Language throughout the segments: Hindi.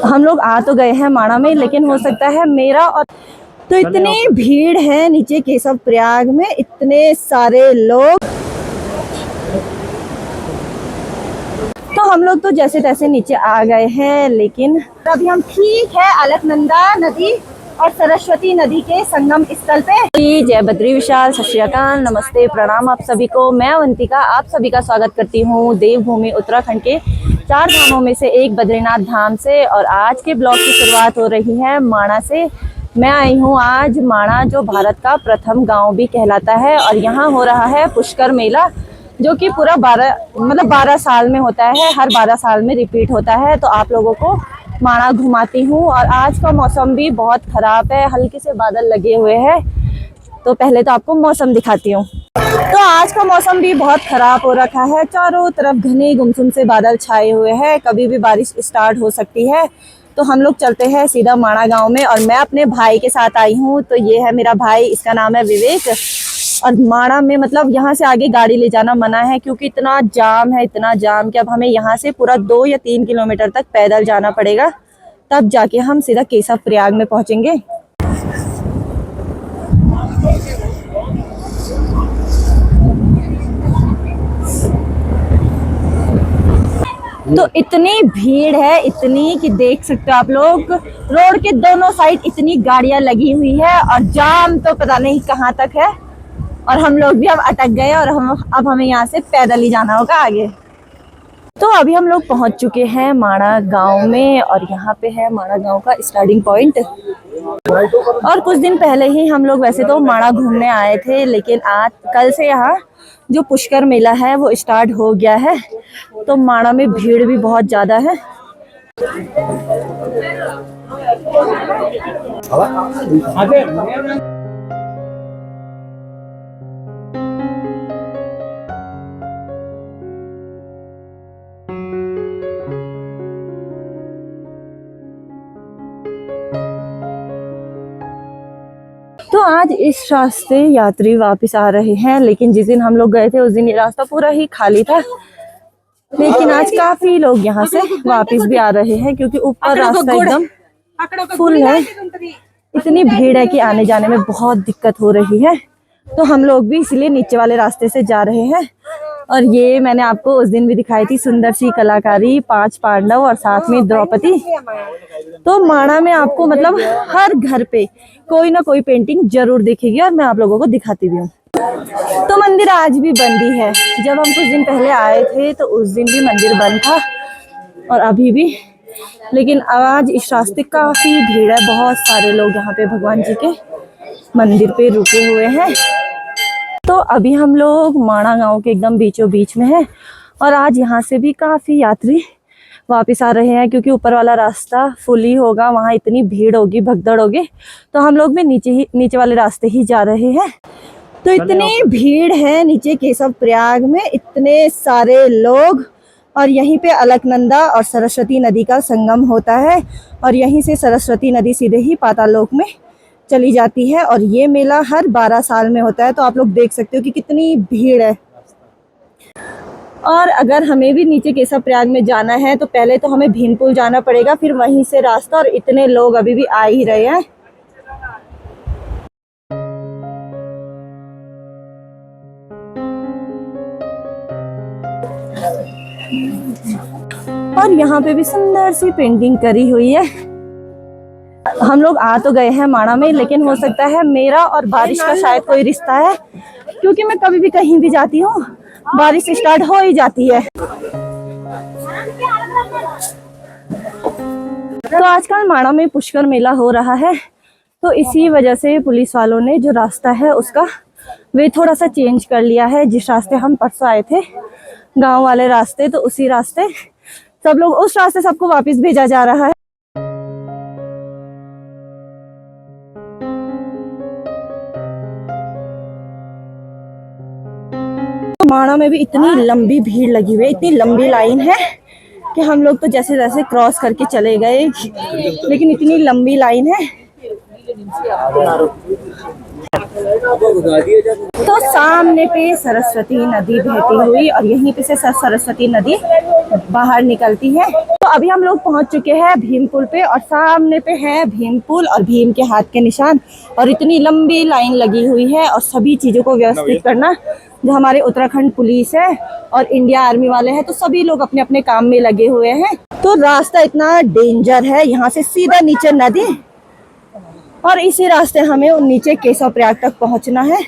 हम लोग आ तो गए हैं माणा में, लेकिन हो सकता है मेरा और तो इतनी भीड़ है नीचे केशव प्रयाग में, इतने सारे लोग। तो हम लोग तो जैसे तैसे नीचे आ गए हैं, लेकिन अभी हम ठीक है अलकनंदा नदी और सरस्वती नदी के संगम स्थल पे। जय बद्री विशाल, सत श्री अकाल, नमस्ते, प्रणाम आप सभी को। मैं अवंतिका आप सभी का स्वागत करती हूँ देवभूमि उत्तराखंड के 4 धामों में से एक बद्रीनाथ धाम से। और आज के ब्लॉग की शुरुआत हो रही है माणा से। मैं आई हूँ आज माणा, जो भारत का प्रथम गाँव भी कहलाता है, और यहाँ हो रहा है पुष्कर मेला, जो कि पूरा 12 साल में होता है, हर 12 साल में रिपीट होता है। तो आप लोगों को माणा घुमाती हूँ। और आज का मौसम भी बहुत खराब है, हल्के से बादल लगे हुए हैं। तो पहले तो आपको मौसम दिखाती हूँ। तो आज का मौसम भी बहुत खराब हो रखा है, चारों तरफ घने गुमसुम से बादल छाए हुए हैं, कभी भी बारिश स्टार्ट हो सकती है। तो हम लोग चलते हैं सीधा माणा गांव में, और मैं अपने भाई के साथ आई हूँ। तो ये है मेरा भाई, इसका नाम है विवेक। और माणा में मतलब यहाँ से आगे गाड़ी ले जाना मना है, क्योंकि इतना जाम है, इतना जाम कि अब हमें यहाँ से पूरा 2 या 3 किलोमीटर तक पैदल जाना पड़ेगा, तब जाके हम सीधा केशव प्रयाग में पहुँचेंगे। तो इतनी भीड़ है, इतनी कि देख सकते हो आप लोग, रोड के दोनों साइड इतनी गाड़ियां लगी हुई है, और जाम तो पता नहीं कहाँ तक है। और हम लोग भी अब अटक गए, और अब हमें यहाँ से पैदल ही जाना होगा आगे। तो अभी हम लोग पहुँच चुके हैं माणा गांव में, और यहाँ पे है माणा गांव का स्टार्टिंग पॉइंट। और कुछ दिन पहले ही हम लोग वैसे तो माणा घूमने आए थे, लेकिन आज कल से यहाँ जो पुष्कर मेला है वो स्टार्ट हो गया है। तो माणा में भीड़ भी बहुत ज्यादा है। तो आज इस रास्ते यात्री वापस आ रहे हैं, लेकिन जिस दिन हम लोग गए थे उस दिन ये रास्ता पूरा ही खाली था। लेकिन आज काफी लोग यहाँ से वापस भी आ रहे हैं, क्योंकि ऊपर रास्ता एकदम फुल है। इतनी भीड़ है कि आने जाने में बहुत दिक्कत हो रही है। तो हम लोग भी इसलिए नीचे वाले रास्ते से जा रहे हैं। और ये मैंने आपको उस दिन भी दिखाई थी, सुंदर सी कलाकारी, 5 पांडव और साथ में द्रौपदी। तो माणा में आपको मतलब हर घर पे कोई ना कोई पेंटिंग जरूर दिखेगी, और मैं आप लोगों को दिखाती भी हूँ। तो मंदिर आज भी बंद ही है। जब हम कुछ दिन पहले आए थे तो उस दिन भी मंदिर बंद था, और अभी भी। लेकिन आज इस रास्ते काफी भीड़ है, बहुत सारे लोग यहाँ पे भगवान जी के मंदिर पे रुके हुए हैं। तो अभी हम लोग माणा गांव के एकदम बीचों बीच में हैं, और आज यहाँ से भी काफी यात्री वापस आ रहे हैं, क्योंकि ऊपर वाला रास्ता फुल ही होगा, वहाँ इतनी भीड़ होगी, भगदड़ होगी। तो हम लोग भी नीचे वाले रास्ते ही जा रहे हैं। तो इतनी भीड़ है नीचे केशव प्रयाग में, इतने सारे लोग। और यहीं पे अलकनंदा और सरस्वती नदी का संगम होता है, और यहीं से सरस्वती नदी सीधे ही पाताल लोक में चली जाती है। और ये मेला हर 12 साल में होता है। तो आप लोग देख सकते हो कि कितनी भीड़ है। और अगर हमें भी नीचे केशव प्रयाग में जाना है तो पहले तो हमें भीमपुल जाना पड़ेगा, फिर वहीं से रास्ता। और इतने लोग अभी भी आ ही रहे हैं। और यहाँ पे भी सुंदर सी पेंटिंग करी हुई है। हम लोग आ तो गए हैं माणा में, लेकिन हो सकता है मेरा और बारिश का शायद कोई रिश्ता है, क्योंकि मैं कभी भी कहीं भी जाती हूँ बारिश स्टार्ट हो ही जाती है। तो आजकल माणा में पुष्कर मेला हो रहा है, तो इसी वजह से पुलिस वालों ने जो रास्ता है उसका वे थोड़ा सा चेंज कर लिया है। जिस रास्ते हम परसों आए थे, गांव वाले रास्ते, तो उसी रास्ते सब लोग, उस रास्ते सबको वापस भेजा जा रहा है। माणा में भी इतनी लंबी भीड़ लगी हुई है, इतनी लंबी लाइन है कि हम लोग तो जैसे जैसे क्रॉस करके चले गए, लेकिन इतनी लंबी लाइन है। तो सामने पे सरस्वती नदी बहती हुई और यहीं पे से सरस्वती नदी बाहर निकलती है। तो अभी हम लोग पहुंच चुके हैं भीम पुल पे और सामने पे है भीम पुल और भीम के हाथ के निशान और इतनी लंबी लाइन लगी हुई है और सभी चीज़ों को व्यवस्थित करना जो हमारे उत्तराखंड पुलिस है और इंडिया आर्मी वाले हैं, तो सभी लोग अपने अपने काम में लगे हुए हैं। तो रास्ता इतना डेंजर है, यहाँ से सीधा नीचे नदी और इसी रास्ते हमें नीचे केशव प्रयाग तक पहुंचना है।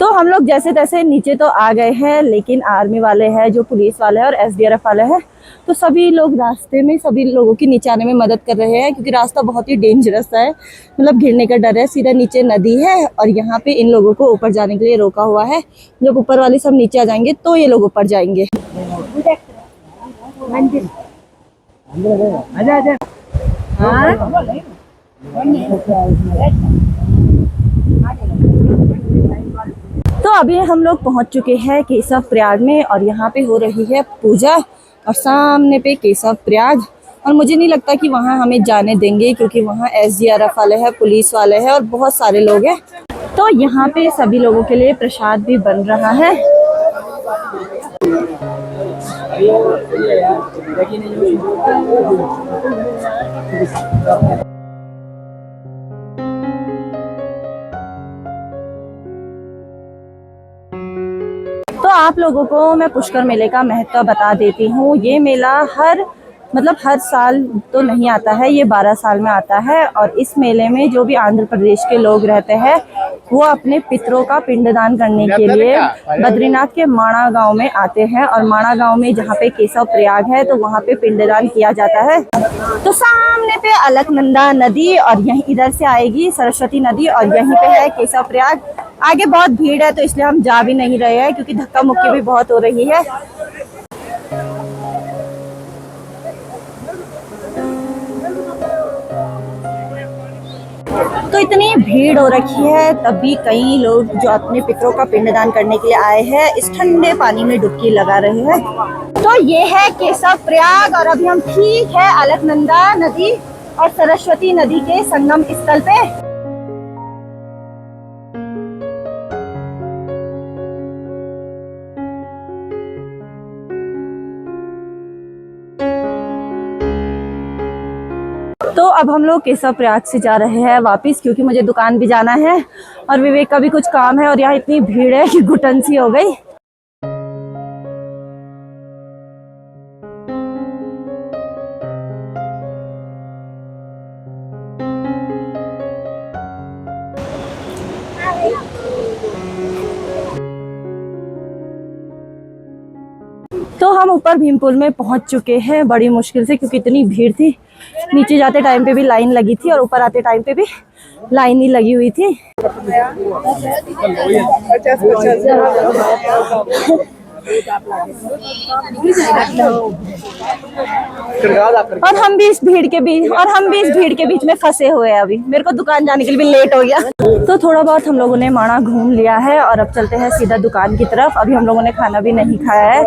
तो हम लोग जैसे तैसे नीचे तो आ गए हैं, लेकिन आर्मी वाले हैं, जो पुलिस वाले हैं और एसडीआरएफ वाले हैं, तो सभी लोग रास्ते में सभी लोगों की नीचे आने में मदद कर रहे हैं क्योंकि रास्ता बहुत ही डेंजरस है, मतलब गिरने का डर है। सीधा नीचे नदी है और यहाँ पे इन लोगों को ऊपर जाने के लिए रोका हुआ है। जब ऊपर वाले सब नीचे आ जाएंगे तो ये लोग ऊपर जाएंगे। तो अभी हम लोग पहुंच चुके हैं केशव प्रयाग में और यहाँ पे हो रही है पूजा और सामने पे केशव प्रयाग, और मुझे नहीं लगता कि वहाँ हमें जाने देंगे क्योंकि वहाँ एसडीआरएफ वाले हैं, पुलिस वाले हैं और बहुत सारे लोग हैं। तो यहाँ पे सभी लोगों के लिए प्रसाद भी बन रहा है। तो आप लोगों को मैं पुष्कर मेले का महत्व बता देती हूँ। ये मेला हर साल तो नहीं आता है, ये 12 साल में आता है और इस मेले में जो भी आंध्र प्रदेश के लोग रहते हैं वो अपने पितरों का पिंडदान करने के लिए बद्रीनाथ के माणा गांव में आते हैं और माणा गांव में जहाँ पे केशव प्रयाग है तो वहाँ पे पिंडदान किया जाता है। तो सामने पे अलकनंदा नदी और यहीं इधर से आएगी सरस्वती नदी और यहीं पे है केशव प्रयाग। आगे बहुत भीड़ है तो इसलिए हम जा भी नहीं रहे हैं क्योंकि धक्का मुक्की भी बहुत हो रही है। तो इतनी भीड़ हो रखी है तब भी कई लोग जो अपने पितरों का पिंडदान करने के लिए आए हैं इस ठंडे पानी में डुबकी लगा रहे हैं। तो ये है केशव प्रयाग और अभी हम ठीक है अलकनंदा नदी और सरस्वती नदी के संगम स्थल पे। तो अब हम लोग केशव प्रयाग से जा रहे हैं वापस क्योंकि मुझे दुकान भी जाना है और विवेक का भी कुछ काम है और यहाँ इतनी भीड़ है कि घुटन सी हो गई। तो हम ऊपर भीमपुल में पहुंच चुके हैं बड़ी मुश्किल से क्योंकि इतनी भीड़ थी। नीचे जाते टाइम पे भी लाइन लगी थी और ऊपर आते टाइम पे भी लाइन ही लगी हुई थी। और हम भी इस भीड़ के बीच में फंसे हुए हैं। अभी मेरे को दुकान जाने के लिए भी लेट हो गया। तो थोड़ा बहुत हम लोगों ने माणा घूम लिया है और अब चलते हैं सीधा दुकान की तरफ। अभी हम लोगों ने खाना भी नहीं खाया है।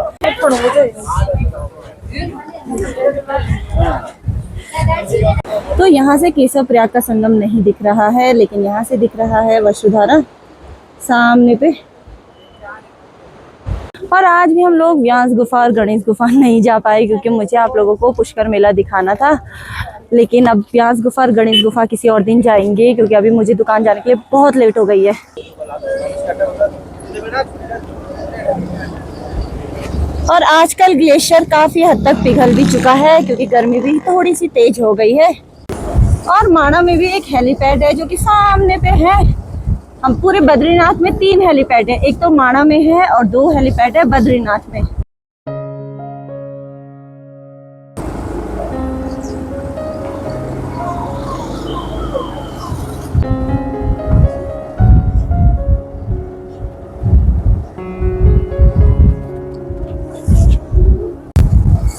तो यहाँ से केशव प्रयाग का संगम नहीं दिख रहा है लेकिन यहाँ से दिख रहा है वसुधारा सामने पे। और आज भी हम लोग व्यास गुफा और गणेश गुफा नहीं जा पाए क्योंकि मुझे आप लोगों को पुष्कर मेला दिखाना था। लेकिन अब व्यास गुफा और गणेश गुफा किसी और दिन जाएंगे क्योंकि अभी मुझे दुकान जाने के लिए बहुत लेट हो गई है। और आजकल ग्लेशियर काफी हद तक पिघल भी चुका है क्योंकि गर्मी भी थोड़ी सी तेज हो गई है। और माणा में भी एक हेलीपैड है जो कि सामने पे है। हम पूरे बद्रीनाथ में 3 हेलीपैड है, एक तो माणा में है और 2 हेलीपैड है बद्रीनाथ में।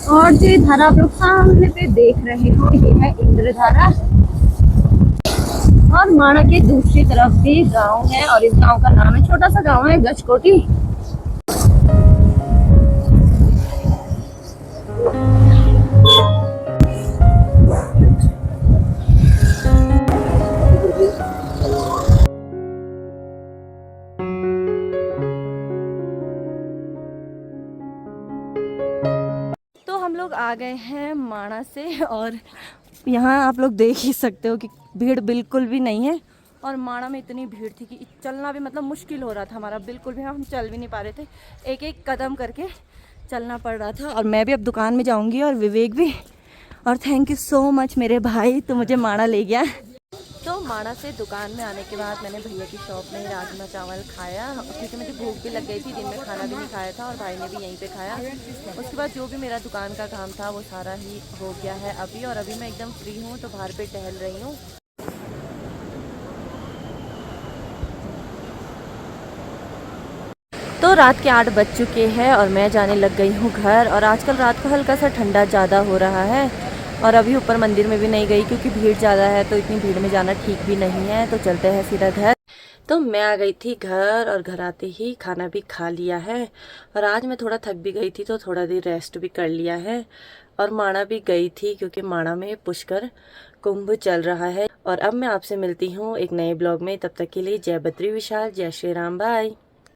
और जो धारा आप लोग सामने पे देख रहे हो ये है इंद्रधारा। और माणा के दूसरी तरफ भी गांव है और इस गांव का नाम है, छोटा सा गांव है, गजकोटी। तो हम लोग आ गए हैं माणा से और यहाँ आप लोग देख ही सकते हो कि भीड़ बिल्कुल भी नहीं है। और माणा में इतनी भीड़ थी कि चलना भी मतलब मुश्किल हो रहा था हमारा, बिल्कुल भी हम चल भी नहीं पा रहे थे, एक एक कदम करके चलना पड़ रहा था। और मैं भी अब दुकान में जाऊंगी और विवेक भी। और थैंक यू सो मच मेरे भाई, तो मुझे माणा ले गया। तो माणा से दुकान में आने के बाद मैंने भैया की शॉप में ही राजमा चावल खाया, क्योंकि मुझे भूख भी लग गई थी, दिन में खाना भी नहीं खाया था और भाई ने भी यहीं पे खाया। उसके बाद जो भी मेरा दुकान का काम था वो सारा ही हो गया है अभी, और अभी मैं एकदम फ्री हूँ तो बाहर पे टहल रही हूँ। तो रात के 8 बज चुके हैं और मैं जाने लग गई हूँ घर। और आजकल रात को हल्का सा ठंडा ज़्यादा हो रहा है और अभी ऊपर मंदिर में भी नहीं गई क्योंकि भीड़ ज़्यादा है, तो इतनी भीड़ में जाना ठीक भी नहीं है, तो चलते हैं सीधा घर। तो मैं आ गई थी घर और घर आते ही खाना भी खा लिया है। और आज मैं थोड़ा थक भी गई थी तो थोड़ा देर रेस्ट भी कर लिया है। और माणा भी गई थी क्योंकि माणा में पुष्कर कुंभ चल रहा है। और अब मैं आपसे मिलती हूँ एक नए ब्लॉग में, तब तक के लिए जय बद्री विशाल, जय श्री राम, बाय।